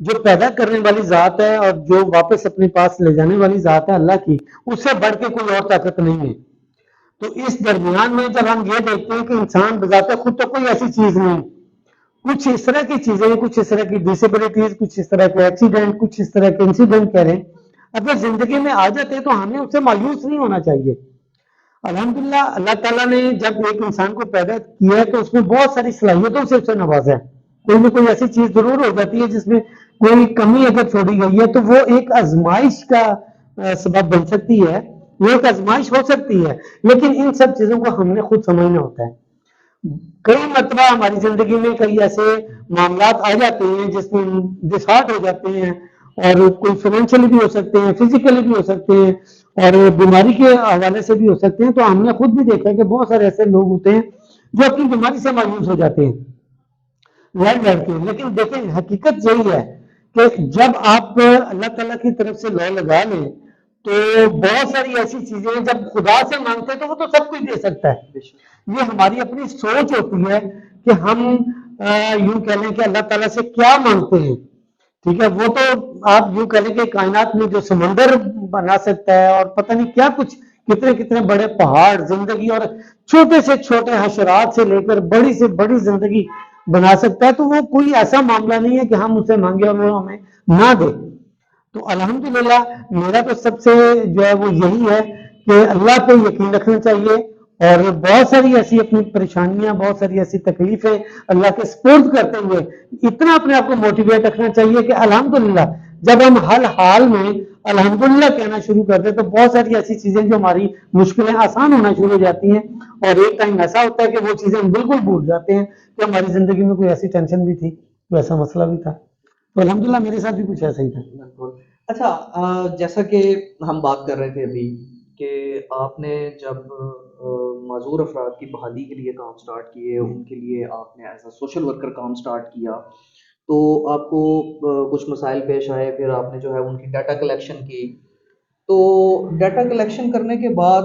جو پیدا کرنے والی ذات ہے اور جو واپس اپنے پاس لے جانے والی ذات ہے اللہ کی، اس سے بڑھ کے کوئی اور طاقت نہیں ہے۔ تو اس درمیان میں جب ہم یہ دیکھتے ہیں کہ انسان بذات خود تو کوئی ایسی چیز نہیں، کچھ اس طرح کی چیزیں، کچھ اس طرح کی ڈسیبلٹیز، کچھ اس طرح کے ایکسیڈنٹ، کچھ اس طرح کے انسیڈنٹ کہہ رہے ہیں، اگر زندگی میں آ جاتے ہیں تو ہمیں اس سے مایوس نہیں ہونا چاہیے۔ الحمدللہ اللہ تعالیٰ نے جب ایک انسان کو پیدا کیا ہے تو اس میں بہت ساری صلاحیتوں سے اسے نوازا ہے۔ کوئی نہ کوئی ایسی چیز ضرور ہو جاتی ہے جس میں کوئی کمی اگر چھوڑی گئی ہے تو وہ ایک آزمائش کا سبب بن سکتی ہے، وہ ایک آزمائش ہو سکتی ہے، لیکن ان سب چیزوں کو ہم نے خود سمجھنا ہوتا ہے۔ کئی مرتبہ ہماری زندگی میں کئی ایسے معاملات آ جاتے ہیں جس میں ڈس ہارٹ ہو جاتے ہیں، اور کوئی فائنینشلی بھی ہو سکتے ہیں، فزیکلی بھی ہو سکتے ہیں، اور بیماری کے حوالے سے بھی ہو سکتے ہیں۔ تو ہم نے خود بھی دیکھا ہے کہ بہت سارے ایسے لوگ ہوتے ہیں جو اپنی بیماری سے مایوس ہو جاتے ہیں لڑ لڑ کے۔ لیکن دیکھیں حقیقت یہی ہے کہ جب آپ اللہ تعالیٰ کی طرف سے لو لگا لیں تو بہت ساری ایسی چیزیں ہیں، جب خدا سے مانگتے ہیں تو وہ تو سب کچھ دے سکتا ہے۔ یہ ہماری اپنی سوچ ہوتی ہے کہ ہم یوں کہہ لیں کہ اللہ تعالیٰ سے کیا مانگتے ہیں، ٹھیک ہے؟ وہ تو آپ یوں کہہ لیں کہ کائنات میں جو سمندر بنا سکتا ہے اور پتہ نہیں کیا کچھ، کتنے کتنے بڑے پہاڑ، زندگی، اور چھوٹے سے چھوٹے حشرات سے لے کر بڑی سے بڑی زندگی بنا سکتا ہے، تو وہ کوئی ایسا معاملہ نہیں ہے کہ ہم اسے مانگے اور وہ ہمیں نہ دے۔ تو الحمدللہ میرا تو سب سے جو ہے وہ یہی ہے کہ اللہ پہ یقین رکھنا چاہیے، اور بہت ساری ایسی اپنی پریشانیاں، بہت ساری ایسی تکلیفیں اللہ کے سپرد کرتے ہوئے اتنا اپنے آپ کو موٹیویٹ رکھنا چاہیے کہ الحمدللہ جب ہم ہر حال میں الحمدللہ کہنا شروع کرتے ہیں تو بہت ساری ایسی چیزیں جو ہماری مشکلیں آسان ہونا شروع ہو جاتی ہیں، اور ایک ٹائم ایسا ہوتا ہے کہ وہ چیزیں ہم بالکل بھول جاتے ہیں کہ ہماری زندگی میں کوئی ایسی ٹینشن بھی تھی، کوئی ایسا مسئلہ بھی تھا۔ تو الحمدللہ میرے ساتھ بھی کچھ ایسا ہی تھا۔ بالکل۔ اچھا، جیسا کہ ہم بات کر رہے تھے ابھی کہ آپ نے جب معذور افراد کی بحالی کے لیے کام سٹارٹ کیے، ان کے لیے آپ نے ایز اے سوشل ورکر کام سٹارٹ کیا، تو آپ کو کچھ مسائل پیش آئے، پھر آپ نے جو ہے ان کی ڈیٹا کلیکشن کی۔ تو ڈیٹا کلیکشن کرنے کے بعد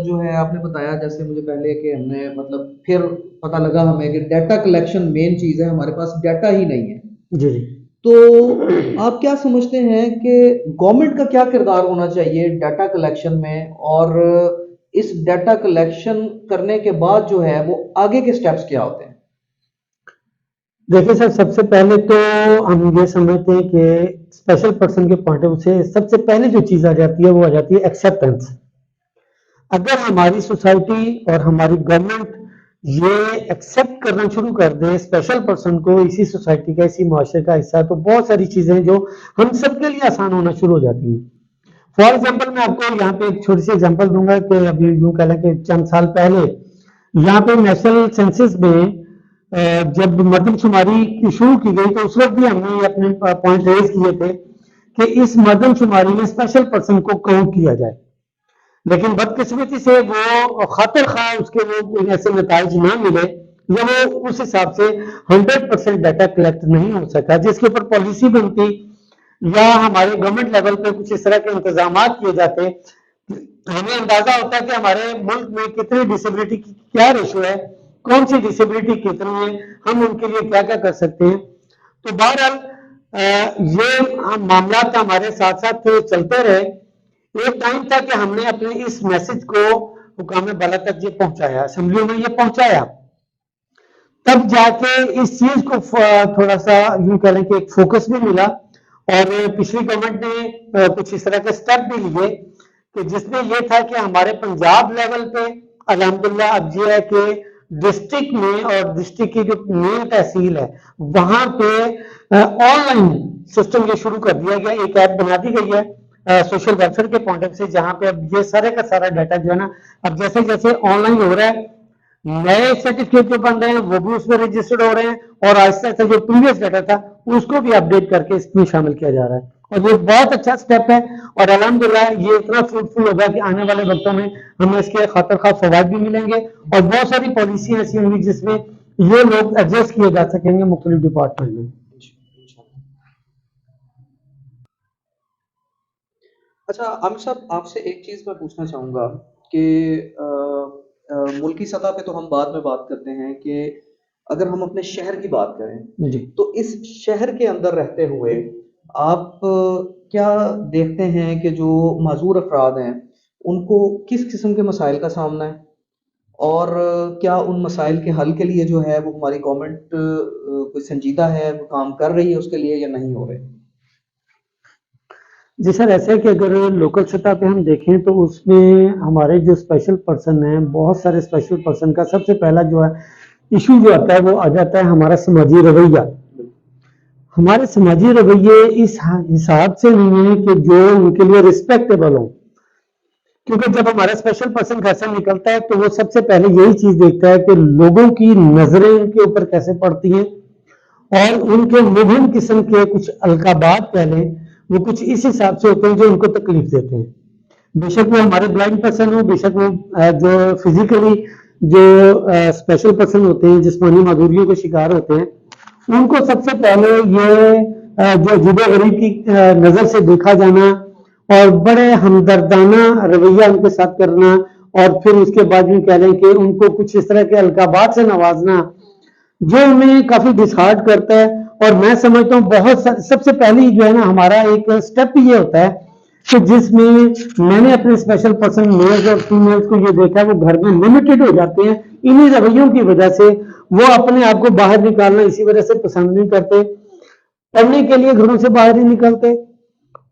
جو ہے آپ نے بتایا جیسے مجھے پہلے کہ ہم نے مطلب پھر پتہ لگا ہمیں کہ ڈیٹا کلیکشن مین چیز ہے، ہمارے پاس ڈیٹا ہی نہیں ہے۔ جی جی تو آپ کیا سمجھتے ہیں کہ گورنمنٹ کا کیا کردار ہونا چاہیے ڈیٹا کلیکشن میں، اور اس ڈیٹا کلیکشن کرنے کے بعد جو ہے وہ آگے کے سٹیپس کیا ہوتے ہیں؟ دیکھیں سر، سب سے پہلے تو ہم یہ سمجھتے ہیں کہ اسپیشل پرسن کے پوائنٹ آف ویو سے سب سے پہلے جو چیز آ جاتی ہے وہ آ جاتی ہے ایکسیپٹنس۔ اگر ہماری سوسائٹی اور ہماری گورنمنٹ یہ ایکسیپٹ کرنا شروع کر دے اسپیشل پرسن کو اسی سوسائٹی کا، اسی معاشرے کا حصہ، تو بہت ساری چیزیں جو ہم سب کے لیے آسان ہونا شروع ہو جاتی ہیں۔ فار ایگزامپل میں آپ کو یہاں پہ ایک چھوٹی سی ایگزامپل دوں گا کہ ابھی یوں کہہ لیں کہ چند سال پہلے یہاں پہ نیشنل سینسس میں جب مردم شماری شروع کی گئی تو اس وقت بھی ہم نے اپنے پوائنٹ ریز کیے تھے کہ اس مردم شماری میں اسپیشل پرسن کو کاؤنٹ کیا جائے، لیکن بدقسمتی سے وہ خاطر خواہ اس کے وہ ایسے نتائج نہ ملے، یا وہ اس حساب سے 100% ڈیٹا کلیکٹ نہیں ہو سکا جس کے اوپر پالیسی بنتی یا ہمارے گورنمنٹ لیول پہ کچھ اس طرح کے انتظامات کیے جاتے، ہمیں اندازہ ہوتا ہے کہ ہمارے ملک میں کتنی ڈسیبلٹی کی کیا ریشو ہے، کون سی ڈسیبلٹی کتنی ہے، ہم ان کے لیے کیا کیا کر سکتے ہیں۔ تو بہرحال یہ معاملات ہمارے ساتھ ساتھ چلتے رہے۔ ایک ٹائم تھا کہ ہم نے اپنے اس میسج کو حکام بالا تک یہ پہنچایا، اسمبلیوں میں یہ پہنچایا، تب جا کے اس چیز کو تھوڑا سا یوں کہہ لیں کہ ایک فوکس بھی ملا، اور پچھلی گورنمنٹ نے کچھ اس طرح کے سٹیپ بھی لیے کہ جس میں یہ تھا کہ ہمارے پنجاب لیول پہ الحمدللہ اب یہ ہے کہ ڈسٹرکٹ میں اور ڈسٹرکٹ کی جو مین تحصیل ہے وہاں پہ آن لائن سسٹم یہ شروع کر دیا گیا، ایک ایپ بنا دی گئی ہے سوشل ویلفیئر کے پوائنٹ آف سے، جہاں پہ اب یہ سارے کا سارا ڈیٹا جو ہے نا اب جیسے جیسے آن لائن ہو رہا ہے، نئے سرٹیفکیٹ جو بن رہے ہیں وہ بھی اس میں رجسٹرڈ ہو رہے ہیں، اور آہستہ آہستہ جو پریویس ڈیٹا تھا اس کو بھی اپڈیٹ کر کے اس میں شامل کیا جا رہا ہے، اور یہ بہت اچھا سٹیپ ہے، اور الحمدللہ یہ اتنا فروٹفل ہوگا کہ آنے والے وقتوں میں ہمیں اس کے خاطر خواہ فوائد بھی ملیں گے، اور بہت ساری پالیسی ایسی ہوں گی جس میں یہ لوگ ایڈجسٹ کیے جا سکیں گے مختلف ڈپارٹمنٹ میں۔ اچھا عامر صاحب، آپ سے ایک چیز میں پوچھنا چاہوں گا کہ ملکی سطح پہ تو ہم بعد میں بات کرتے ہیں کہ اگر ہم اپنے شہر کی بات کریں جی تو اس شہر کے اندر رہتے ہوئے آپ کیا دیکھتے ہیں کہ جو معذور افراد ہیں ان کو کس قسم کے مسائل کا سامنا ہے، اور کیا ان مسائل کے حل کے لیے جو ہے وہ ہماری گورنمنٹ کوئی سنجیدہ ہے، وہ کام کر رہی ہے اس کے لیے یا نہیں ہو رہے؟ جی سر، ایسا ہے کہ اگر لوکل سطح پہ ہم دیکھیں تو اس میں ہمارے جو اسپیشل پرسن ہیں، بہت سارے اسپیشل پرسن کا سب سے پہلا جو ہے ایشو جو آتا ہے وہ آ جاتا ہے ہمارا سماجی رویہ۔ ہمارے سماجی رویے اس حساب سے نہیں ہیں کہ جو ان کے لیے رسپیکٹیبل ہوں، کیونکہ جب ہمارا اسپیشل پرسن گھر سے نکلتا ہے تو وہ سب سے پہلے یہی چیز دیکھتا ہے کہ لوگوں کی نظریں ان کے اوپر کیسے پڑتی ہیں، اور ان کے مبہم قسم کے کچھ القابات کہہ لیں وہ کچھ اس حساب سے ہوتے ہیں جو ان کو تکلیف دیتے ہیں۔ بے شک وہ ہمارے بلائنڈ پرسن ہو، بے شک وہ جو فزیکلی جو اسپیشل پرسن ہوتے ہیں، جسمانی معذوریوں کے شکار ہوتے ہیں، ان کو سب سے پہلے یہ جو عجیب و غریب کی نظر سے دیکھا جانا اور بڑے ہمدردانہ رویہ ان کے ساتھ کرنا، اور پھر اس کے بعد یہ کہہ لیں کہ ان کو کچھ اس طرح کے القابات سے نوازنا جو انہیں کافی ڈسہارٹ کرتا ہے۔ اور میں سمجھتا ہوں بہت سب سے پہلی جو ہے نا ہمارا ایک سٹیپ یہ ہوتا ہے کہ جس میں نے اپنے اسپیشل پرسن میلز اور فیمیلز کو یہ دیکھا ہے وہ گھر میں لمیٹڈ ہو جاتے ہیں انہی رویوں کی وجہ سے۔ وہ اپنے آپ کو باہر نکالنا اسی وجہ سے پسند نہیں کرتے، پڑھنے کے لیے گھروں سے باہر نہیں نکلتے،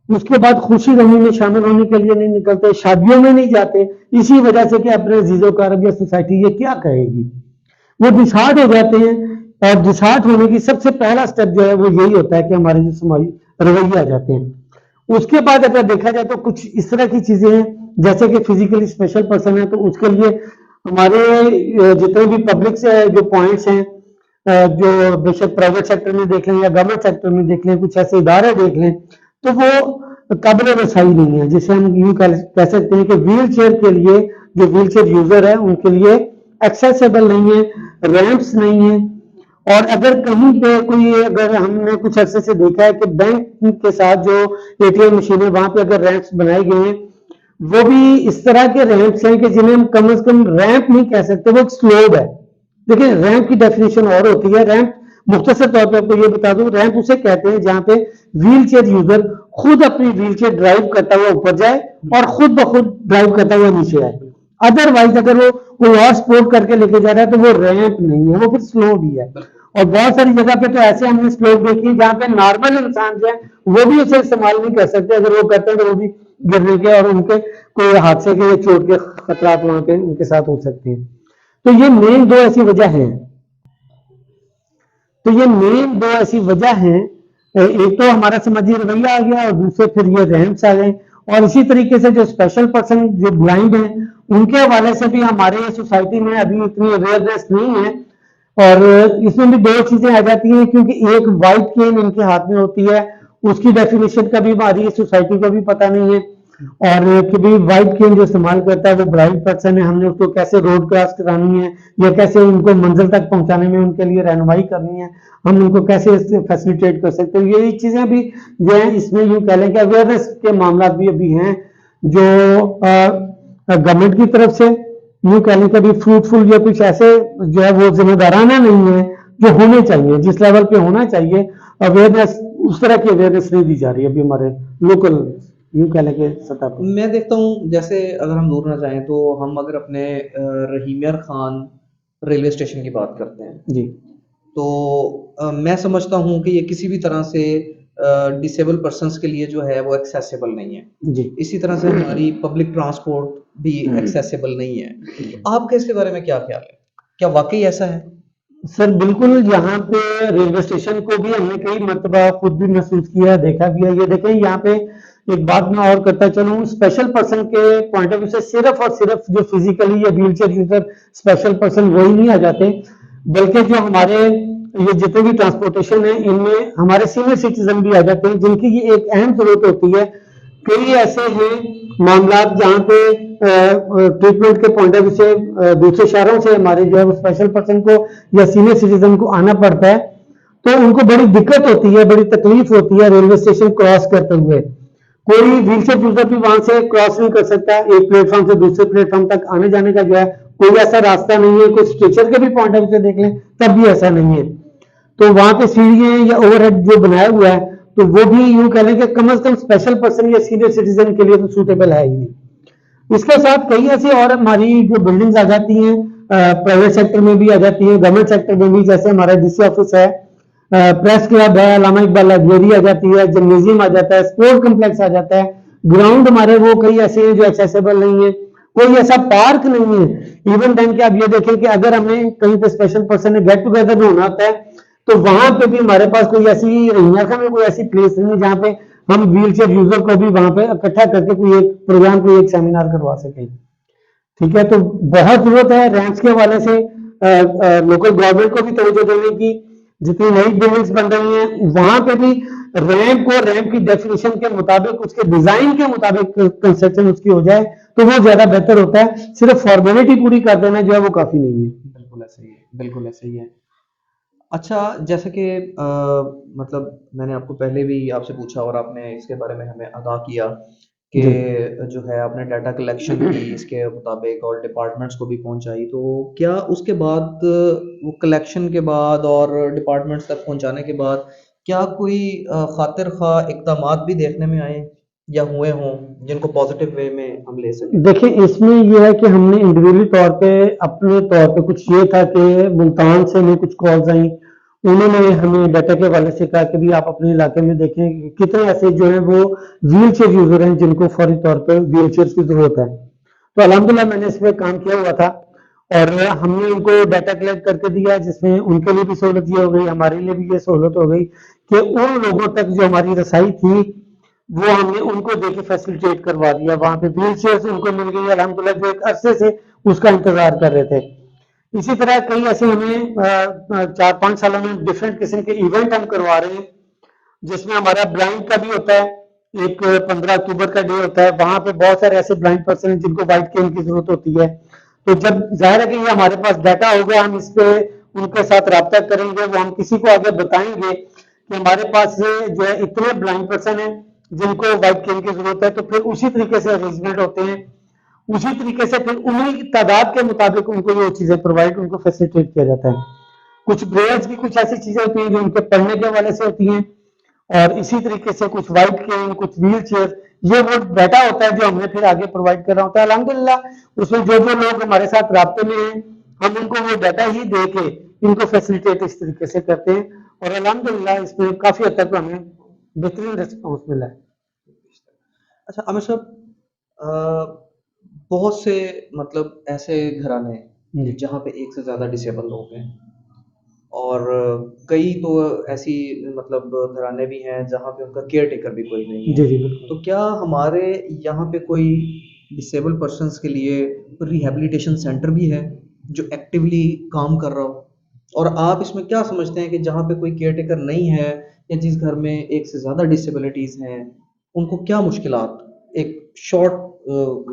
اس کے بعد خوشی غمی میں شامل ہونے کے لیے نہیں نکلتے، شادیوں میں نہیں جاتے، اسی وجہ سے کہ اپنے عزیزوں کا عرب یا سوسائٹی یہ کیا کہے گی، وہ ڈسہارٹ ہو جاتے ہیں۔ اور ڈسہارٹ ہونے کی سب سے پہلا سٹیپ جو ہے وہ یہی ہوتا ہے کہ ہمارے جو سماجی رویے آ جاتے ہیں۔ اس کے بعد اگر دیکھا جائے تو کچھ اس طرح کی چیزیں ہیں جیسے کہ فزیکلی اسپیشل پرسن ہے تو اس کے لیے ہمارے جتنے بھی پبلک سے جو پوائنٹس ہیں، جو بے شک پرائیویٹ سیکٹر میں دیکھ لیں یا گورنمنٹ سیکٹر میں دیکھ لیں، کچھ ایسے ادارے دیکھ لیں تو وہ قابل رسائی نہیں ہے، جسے ہم یوں کہہ سکتے ہیں کہ ویل چیئر کے لیے جو ویل چیئر یوزر ہے ان کے لیے ایکسیسیبل نہیں ہے، ریمپس نہیں ہے۔ اور اگر کہیں پہ کوئی، اگر ہم نے کچھ عرصے سے دیکھا ہے کہ بینک کے ساتھ جو اے ٹی ایم مشینیں وہاں پہ اگر ریمپس بنائے گئے ہیں وہ بھی اس طرح کے ریمپس ہیں کہ جنہیں ہم کم از کم ریمپ نہیں کہہ سکتے، وہ ایک سلوب ہے۔ دیکھیں ریمپ کی ڈیفینیشن اور ہوتی ہے۔ ریمپ مختصر طور پہ آپ کو یہ بتا دوں، ریمپ اسے کہتے ہیں جہاں پہ ویل چیئر یوزر خود اپنی ویل چیئر ڈرائیو کرتا ہوا اوپر جائے اور خود بخود ڈرائیو کرتا ہوا نیچے آئے۔ ادر وائز اگر وہ کوئی اور سپورٹ کر کے لے کے جا رہا ہے تو وہ ریمپ نہیں ہے، وہ پھر سلو بھی ہے۔ اور بہت ساری جگہ پہ تو ایسے ہم نے سلوپ دیکھی جہاں پہ نارمل انسان جو ہے وہ بھی اسے استعمال نہیں کر سکتے، اگر وہ کرتے ہیں تو وہ بھی گرنے کے اور ان کے کوئی حادثے کے یا چوٹ کے خطرات وہاں پہ ان کے ساتھ ہو سکتے ہیں۔ تو یہ مین دو ایسی وجہ ہیں، ایک تو ہمارا سماجی رویہ آ گیا اور دوسرے پھر یہ رحمس آ گئے۔ اور اسی طریقے سے جو اسپیشل پرسن جو بلائنڈ ہیں ان کے حوالے سے بھی ہمارے سوسائٹی میں ابھی اتنی اویئرنیس نہیں ہے، اور اس میں بھی دو چیزیں آ جاتی ہیں کیونکہ ایک وائٹ کین ان کے ہاتھ میں ہوتی ہے، اس کی ڈیفینیشن کا بھی ہماری سوسائٹی کو بھی پتہ نہیں ہے، اور کہ بھی وائٹ کین جو استعمال کرتا ہے وہ بلائنڈ پرسن ہے، ہم نے اس کو کیسے روڈ کراس کرانی ہے یا کیسے ان کو منزل تک پہنچانے میں ان کے لیے رہنمائی کرنی ہے، ہم ان کو کیسے فیسیلیٹیٹ کر سکتے ہیں۔ یہ چیزیں بھی جو ہیں اس میں یوں کہہ لیں کہ اویئرنیس کے معاملات بھی ابھی ہیں جو گورنمنٹ کی طرف سے یوں کہہ لیں کہ ابھی فروٹفل یا کچھ ایسے جو ہے وہ ذمہ دارانہ نہیں ہے جو ہونے چاہیے، جس لیول پہ ہونا چاہیے اویئرنیس، اس طرح کی اویئرنیس نہیں دی جا رہی ابھی ہمارے لوکل یوں کہہ لیں کہ سطح پر۔ میں دیکھتا ہوں جیسے اگر ہم دور نہ جائیں تو ہم اگر اپنے رحیم خان ریلوے اسٹیشن کی بات کرتے ہیں جی تو میں سمجھتا ہوں کہ یہ کسی بھی طرح سے ڈسیبل پرسنس کے لیے جو ہے وہ ایکسیسیبل نہیں ہے۔ جی اسی طرح سے ہماری پبلک ٹرانسپورٹ بھی ایکسیسیبل نہیں ہے۔ آپ کا اس کے بارے میں کیا خیال ہے؟ کیا واقعی ایسا ہے؟ سر بالکل، یہاں پہ ریلوے اسٹیشن کو بھی ہم نے کئی مرتبہ خود بھی محسوس کیا، دیکھا بھی ہے۔ یہ دیکھیں یہاں پہ ایک بات میں اور کرتا چلوں، اسپیشل پرسن کے پوائنٹ آف ویو سے صرف اور صرف جو فزیکلی یا wheel chair user special person وہی نہیں آ جاتے، بلکہ جو ہمارے یہ جتنے بھی ٹرانسپورٹیشن ہیں ان میں ہمارے سینئر سٹیزن بھی آ جاتے ہیں جن کی یہ ایک اہم ضرورت ہوتی ہے۔ کئی ایسے ہیں معاملات جہاں پہ ٹریٹمنٹ کے پوائنٹ آف ویو سے دوسرے شہروں سے ہمارے جو ہے وہ اسپیشل پرسن کو یا سینئر سٹیزن کو آنا پڑتا ہے، تو ان کو بڑی دقت ہوتی ہے، بڑی تکلیف ہوتی ہے ریلوے اسٹیشن کراس کرتے ہوئے۔ کوئی ویل چیئر یوزر بھی وہاں سے کراس نہیں کر سکتا، ایک پلیٹ فارم سے دوسرے پلیٹ فارم تک آنے جانے کا جو ہے کوئی ایسا راستہ نہیں ہے۔ کوئی اسٹریچر کے بھی پوائنٹ آف ویو سے دیکھ لیں تب بھی ایسا نہیں ہے. تو وہاں پہ سیڑھیاں یا اوور ہیڈ جو بنایا ہوا ہے تو وہ بھی یوں کہہ لیں کہ کم از کم اسپیشل پرسن یا سینئر سٹیزن کے لیے تو سوٹیبل ہے ہی نہیں. اس کے ساتھ کئی ایسی اور ہماری جو بلڈنگز آ جاتی ہیں پرائیویٹ سیکٹر میں بھی آ جاتی ہیں, گورنمنٹ سیکٹر میں بھی, جیسے ہمارا ڈی سی آفس ہے, پریس کلب ہے, علامہ اقبال لائبریری آ جاتی ہے, جمنیزیم آ جاتا ہے, اسپورٹ کمپلیکس آ جاتا ہے, گراؤنڈ ہمارے وہ کئی ایسے ہیں جو ایکسیسیبل نہیں ہے, کوئی ایسا پارک نہیں ہے. ایون دین کہ آپ یہ دیکھیں کہ اگر ہمیں کہیں پہ اسپیشل پرسن گیٹ ٹوگیدر میں ہونا ہوتا ہے تو وہاں پہ بھی ہمارے پاس کوئی ایسی میں کوئی ایسی پلیس نہیں ہے جہاں پہ ہم ویل چیئر یوزر کو بھی وہاں پہ اکٹھا کر کے کوئی ایک پروگرام, کوئی ایک سیمینار کروا سکیں. ٹھیک ہے, تو بہت ضرورت ہے ریمپس کے حوالے سے لوکل گورنمنٹ کو بھی توجہ دینے کی. جتنی نئی بلڈنگز بن رہی ہیں وہاں پہ بھی ریمپ کو ریمپ کی ڈیفینیشن کے مطابق, اس کے ڈیزائن کے مطابق کنسٹرکشن اس کی ہو جائے تو وہ زیادہ بہتر ہوتا ہے. صرف فارمیلٹی پوری کر دینا جو ہے وہ کافی نہیں ہے. بالکل ایسا ہی ہے, بالکل ایسا ہی ہے. اچھا, جیسے کہ مطلب میں نے آپ کو پہلے بھی آپ سے پوچھا اور آپ نے اس کے بارے میں ہمیں آگاہ کیا کہ جو ہے آپ نے ڈیٹا کلیکشن کی اس کے مطابق اور ڈپارٹمنٹس کو بھی پہنچائی, تو کیا اس کے بعد وہ کلیکشن کے بعد اور ڈپارٹمنٹس تک پہنچانے کے بعد کیا کوئی خاطر خواہ اقدامات بھی دیکھنے میں آئے یا ہوئے ہوں جن کو پازیٹیو وے میں ہم لے سکیں؟ دیکھیں اس میں یہ ہے کہ ہم نے انڈیویجلی طور پہ اپنے طور پہ کچھ یہ تھا کہ ملتان سے ہمیں کچھ کالز آئیں, انہوں نے ہمیں ڈیٹا کے حوالے سے کہا کہ بھی آپ اپنے علاقے میں دیکھیں کہ کتنے ایسے جو ہیں وہ ویل چیئر یوزر ہیں جن کو فوری طور پہ ویل چیئر کی ضرورت ہے. تو الحمدللہ میں نے اس پہ کام کیا ہوا تھا اور ہم نے ان کو ڈیٹا کلیکٹ کر کے دیا, جس میں ان کے لیے بھی سہولت یہ ہو گئی, ہمارے لیے بھی یہ سہولت ہو گئی کہ ان لوگوں تک جو ہماری رسائی تھی وہ ہم نے ان کو دے کے فیسیلیٹیٹ کروا دیا. وہاں پہ ویل چیئر ان کو مل گئی الحمدللہ, جو ایک عرصے سے اس کا انتظار کر رہے تھے. اسی طرح کئی ایسے ہمیں 4-5 سالوں میں ڈفرینٹ قسم کے ایونٹ ہم کروا رہے ہیں, جس میں ہمارا بلائنڈ کا بھی ہوتا ہے, ایک 15 اکتوبر کا ڈے ہوتا ہے, وہاں پہ بہت سارے ایسے بلائنڈ پرسن ہیں جن کو وائٹ کین کی ضرورت ہوتی ہے. تو جب ظاہر ہے کہ یہ ہمارے پاس ڈیٹا ہوگا, ہم اس پہ ان کے ساتھ رابطہ کریں گے, وہ ہم کسی کو آگے بتائیں گے کہ ہمارے پاس جو ہے اتنے بلائنڈ پرسن ہیں جن کو وائٹ کین کی ضرورت ہے, تو پھر اسی طریقے سے ارینجمنٹ ہوتے ہیں, اسی طریقے سے پھر انہیں کی تعداد کے مطابق ان کو یہ چیزیں پرووائڈ, ان کو فیسیلیٹیٹ کیا جاتا ہے. کچھ بریئرز کی کچھ ایسی چیزیں ہوتی ہیں جو ان کے پڑھنے کے حوالے سے ہوتی ہیں, اور اسی طریقے سے کچھ وائٹ کین, کچھ ویل چیئر, یہ وہ ڈیٹا ہوتا ہے جو ہم نے پھر آگے پرووائڈ کرنا ہوتا ہے. الحمدللہ اس میں جو لوگ ہمارے ساتھ رابطے میں ہیں ہم ان کو وہ ڈیٹا ہی دے کے ان کو فیسیلیٹیٹ اس طریقے سے کرتے ہیں, اور الحمدللہ اس میں کافی حد تک ہمیں بہترین ریسپانس ملا ہے. اچھا عامر صاحب, بہت سے مطلب ایسے گھرانے ہیں جہاں پہ ایک سے زیادہ ڈسیبل لوگ ہیں, اور کئی تو ایسی مطلب گھرانے بھی ہیں جہاں پہ ان کا کیئر ٹیکر بھی کوئی نہیں ہے. جی جی بالکل. تو کیا ہمارے یہاں پہ کوئی ڈسیبل پرسنس کے لیے ریہیبلیٹیشن سینٹر بھی ہے جو ایکٹیولی کام کر رہا ہو؟ اور آپ اس میں کیا سمجھتے ہیں کہ جہاں پہ کوئی کیئر ٹیکر نہیں ہے یا جس گھر میں ایک سے زیادہ ڈسیبلٹیز ہیں ان کو کیا مشکلات, ایک شارٹ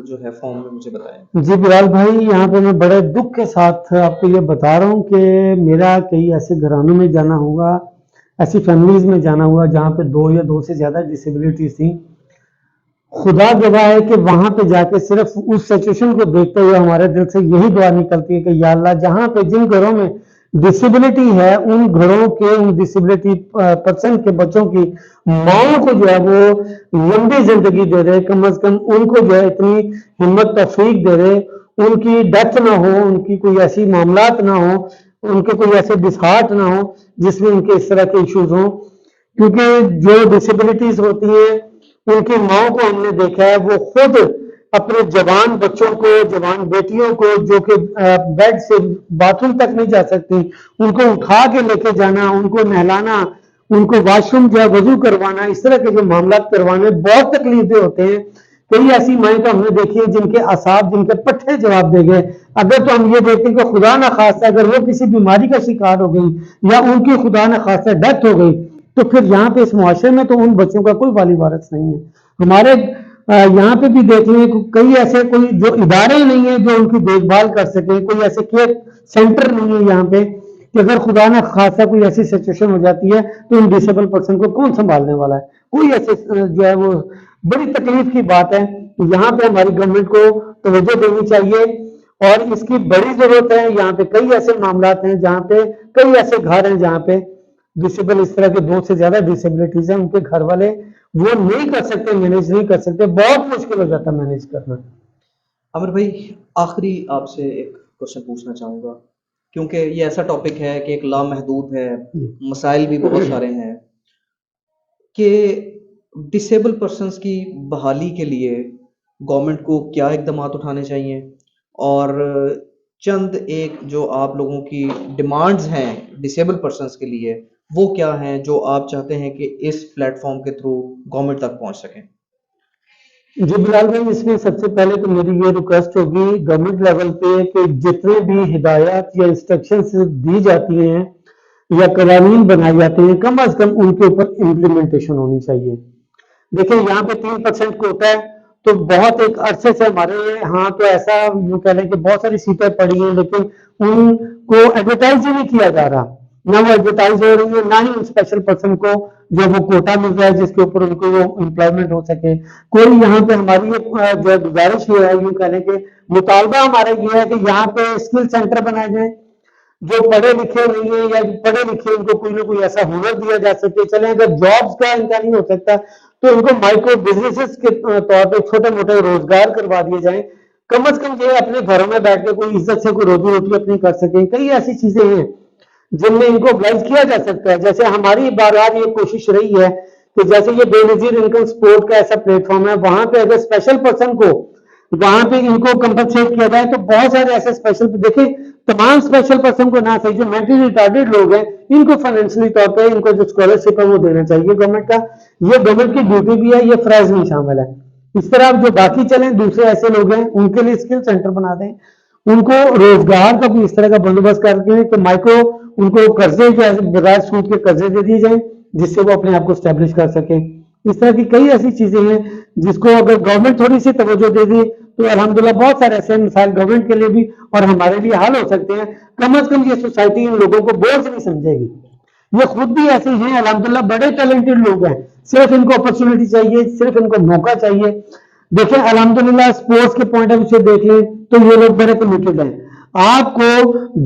جو ہے فارم میں مجھے بتائیں. جی بلال بھائی, یہاں پہ میں بڑے دکھ کے ساتھ آپ کو یہ بتا رہا ہوں کہ میرا کئی ایسے گھرانوں میں جانا ہوا, ایسی فیملیز میں جانا ہوا جہاں پہ 2 یا 2 سے زیادہ ڈسیبلٹیز تھیں. خدا گواہ ہے کہ وہاں پہ جا کے صرف اس سچویشن کو دیکھتے ہوئے ہمارے دل سے یہی دعا نکلتی ہے کہ یا اللہ جہاں پہ جن گھروں میں ڈسیبلٹی ہے ان گھروں کے ان ڈسیبلٹی پرسن کے بچوں کی ماؤں کو جو ہے وہ لمبی زندگی دے دے, کم از کم ان کو جو ہے اتنی ہمت توفیق دے دے, ان کی ڈیتھ نہ ہو, ان کی کوئی ایسی معاملات نہ ہو, ان کے کوئی ایسے ڈسہارٹ نہ ہو جس میں ان کے اس طرح کے ایشوز ہوں. کیونکہ جو ڈسیبلٹیز ہوتی ہیں ان کی ماؤں کو ہم نے دیکھا ہے وہ خود اپنے جوان بچوں کو, جوان بیٹیوں کو جو کہ بیڈ سے باتھ روم تک نہیں جا سکتی, ان کو اٹھا کے لے کے جانا, ان کو نہلانا, ان کو واش روم جو ہے وضو کروانا, اس طرح کے جو معاملات کروانے بہت تکلیف دہ ہوتے ہیں. کئی ایسی مائیں تو ہم نے دیکھی ہیں جن کے اعصاب, جن کے پٹھے جواب دے گئے. اگر تو ہم یہ دیکھتے ہیں کہ خدا نہ خواستہ اگر وہ کسی بیماری کا شکار ہو گئی یا ان کی خدا نہ خواستہ ڈیتھ ہو گئی تو پھر یہاں پہ اس معاشرے میں تو ان بچوں کا کوئی والی وارث نہیں ہے. ہمارے یہاں پہ بھی دیکھ لیں کئی ایسے کوئی جو ادارے نہیں ہیں جو ان کی دیکھ بھال کر سکیں, کوئی ایسے کیئر سینٹر نہیں ہے یہاں پہ کہ اگر خدا نہ خاصا کوئی ایسی سچویشن ہو جاتی ہے تو ان ڈسیبل پرسن کو کون سنبھالنے والا ہے. کوئی ایسے جو ہے وہ بڑی تکلیف کی بات ہے. یہاں پہ ہماری گورنمنٹ کو توجہ دینی چاہیے اور اس کی بڑی ضرورت ہے. یہاں پہ کئی ایسے معاملات ہیں جہاں پہ کئی ایسے گھر ہیں جہاں پہ ڈسیبل اس طرح کے 2 سے زیادہ ڈسیبلٹیز ہیں, ان کے گھر والے وہ نہیں کر سکتے, مینیج نہیں کر سکتے, بہت مشکل ہو جاتا ہے مینیج کرنا. عامر بھائی آخری آپ سے ایک کوشچن پوچھنا چاہوں گا، کیونکہ یہ ایسا ٹاپک ہے کہ ایک لامحدود ہے، مسائل بھی بہت سارے ہیں، کہ ڈسیبل پرسنس کی بحالی کے لیے گورنمنٹ کو کیا اقدامات اٹھانے چاہیے، اور چند ایک جو آپ لوگوں کی ڈیمانڈز ہیں ڈسیبل پرسنس کے لیے وہ کیا ہیں جو آپ چاہتے ہیں کہ اس پلیٹ فارم کے تھرو گورنمنٹ تک پہنچ سکیں؟ جی بلال بھائی, اس میں سب سے پہلے تو میری یہ ریکویسٹ ہوگی گورنمنٹ لیول پہ کہ جتنے بھی ہدایات یا انسٹرکشنز دی جاتی ہیں یا قوانین بنائے جاتے ہیں کم از کم ان کے اوپر امپلیمنٹیشن ہونی چاہیے. دیکھیں یہاں پہ 3% کوٹا ہے تو بہت ایک عرصے سے ہمارے ہاں تو ایسا یوں کہہ لیں کہ بہت ساری سیٹیں پڑی ہیں لیکن ان کو ایڈورٹائز ہی نہیں کیا جا رہا, نہ وہ ایڈورٹائز ہو رہی ہے نہ ہی ان اسپیشل پرسن کو جو وہ کوٹا مل رہا ہے جس کے اوپر ان کو وہ امپلائمنٹ ہو سکے. کوئی یہاں پہ ہماری جو ہے گزارش یہ ہے یوں کہہ لیں کہ مطالبہ ہمارا یہ ہے کہ یہاں پہ اسکل سینٹر بنائے جائیں, جو پڑھے لکھے نہیں ہیں یا پڑھے لکھے ان کو کوئی نہ کوئی ایسا ہنر دیا جا سکے. چلیں اگر جابس کا ان کا نہیں ہو سکتا تو ان کو مائکرو بزنسز کے طور پہ چھوٹے موٹے روزگار کروا دیے جائیں, کم از کم یہ اپنے گھروں میں بیٹھ کے کوئی عزت سے کوئی روزی روٹی اپنی کر سکیں. کئی ایسی چیزیں ہیں جن میں ان کو گائڈ کیا جا سکتا ہے. جیسے ہماری بار بار یہ کوشش رہی ہے کہ جیسے یہ بے نظیر انکم سپورٹ کا ایسا پلیٹ فارم ہے, وہاں پہ اگر اسپیشل پرسن کو وہاں پہ ان کو کمپنسیٹ کیا جائے تو بہت سارے ایسے اسپیشل, دیکھیں تمام اسپیشل پرسن کو نہ صحیح, جو مینٹلی ریٹارڈیڈ لوگ ہیں ان کو فائنینشلی طور پہ ان کو جو اسکالرشپ ہے وہ دینا چاہیے گورنمنٹ کا. یہ گورنمنٹ کی ڈیوٹی بھی ہے, یہ فرائض میں شامل ہے. اس طرح جو باقی چلیں دوسرے ایسے لوگ ہیں ان کے لیے اسکل سینٹر بنا دیں, ان کو روزگار کا بھی اس طرح کا بندوبست کر کے کہ مائکرو ان کو قرضے بغیر سود کے قرضے دے دیے جائیں جس سے وہ اپنے آپ کو اسٹیبلش کر سکیں. اس طرح کی کئی ایسی چیزیں ہیں جس کو اگر گورنمنٹ تھوڑی سی توجہ دے دی تو الحمدللہ بہت سارے ایسے مسائل گورنمنٹ کے لیے بھی اور ہمارے لیے حل ہو سکتے ہیں. کم از کم یہ سوسائٹی ان لوگوں کو بوجھ نہیں سمجھے گی. یہ خود بھی ایسے ہیں الحمدللہ, بڑے ٹیلنٹڈ لوگ ہیں, صرف ان کو اپرچونٹی چاہیے, صرف ان کو موقع چاہیے. دیکھیں الحمدللہ اسپورٹس کے پوائنٹ آف ویو سے دیکھ لیں تو یہ لوگ بڑے کمیٹڈ ہیں. آپ کو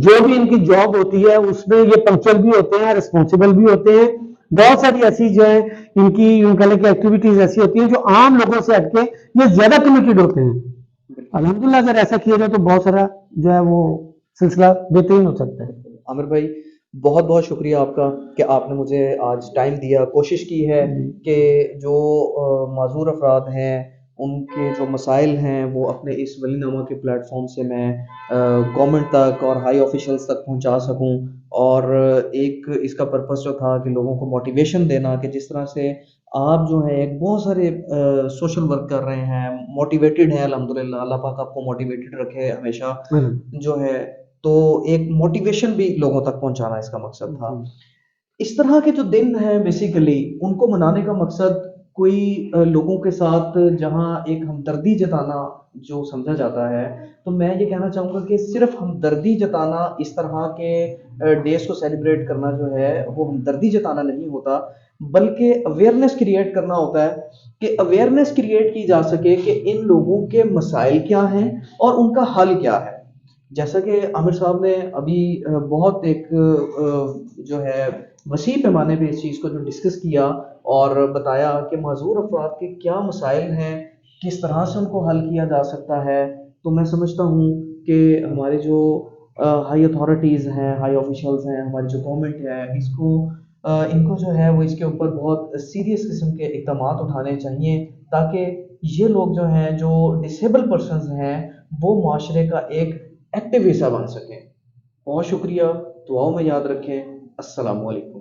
جو بھی ان کی جاب ہوتی ہے اس میں یہ پنکچل بھی ہوتے ہیں, ریسپانسبل بھی ہوتے ہیں. بہت ساری ایسی جو ہے ان کی یوں کہہ لیں کہ ایکٹیویٹیز ایسی ہوتی ہیں جو عام لوگوں سے ہٹ کے یہ زیادہ کمیٹڈ ہوتے ہیں. الحمدللہ اگر ایسا کیا جائے تو بہت سارا جو ہے وہ سلسلہ بہترین ہو سکتا ہے. عامر بھائی بہت بہت شکریہ آپ کا کہ آپ نے مجھے آج ٹائم دیا, کوشش کی ہے کہ جو معذور افراد ہیں ان کے جو مسائل ہیں وہ اپنے اس ولی نامہ کے پلیٹ فارم سے میں گورنمنٹ تک اور ہائی آفیشلز تک پہنچا سکوں. اور ایک اس کا پرپس جو تھا کہ لوگوں کو موٹیویشن دینا کہ جس طرح سے آپ جو ہیں ایک بہت سارے سوشل ورک کر رہے ہیں, موٹیویٹڈ ہیں الحمدللہ, اللہ پاک آپ کو موٹیویٹڈ رکھے ہمیشہ جو ہے, تو ایک موٹیویشن بھی لوگوں تک پہنچانا اس کا مقصد تھا. اس طرح کے جو دن ہیں بیسیکلی ان کو منانے کا مقصد کوئی لوگوں کے ساتھ جہاں ایک ہمدردی جتانا جو سمجھا جاتا ہے, تو میں یہ کہنا چاہوں گا کہ صرف ہمدردی جتانا اس طرح کے ڈیز کو سیلیبریٹ کرنا جو ہے وہ ہمدردی جتانا نہیں ہوتا, بلکہ اویئرنیس کریٹ کرنا ہوتا ہے کہ اویئرنیس کریٹ کی جا سکے کہ ان لوگوں کے مسائل کیا ہیں اور ان کا حل کیا ہے. جیسا کہ عامر صاحب نے ابھی بہت ایک جو ہے وسیع پیمانے پہ اس چیز کو جو ڈسکس کیا اور بتایا کہ معذور افراد کے کیا مسائل ہیں, کس طرح سے ان کو حل کیا جا سکتا ہے, تو میں سمجھتا ہوں کہ ہمارے جو ہائی اتھارٹیز ہیں, ہائی آفیشلز ہیں, ہماری جو گورنمنٹ ہے, ان کو جو ہے وہ اس کے اوپر بہت سیریس قسم کے اقدامات اٹھانے چاہیے تاکہ یہ لوگ جو ہیں جو ڈسیبل پرسنز ہیں وہ معاشرے کا ایک ایکٹیو حصہ بن سکیں. بہت شکریہ, دعاؤں میں یاد رکھیں. السلام علیکم.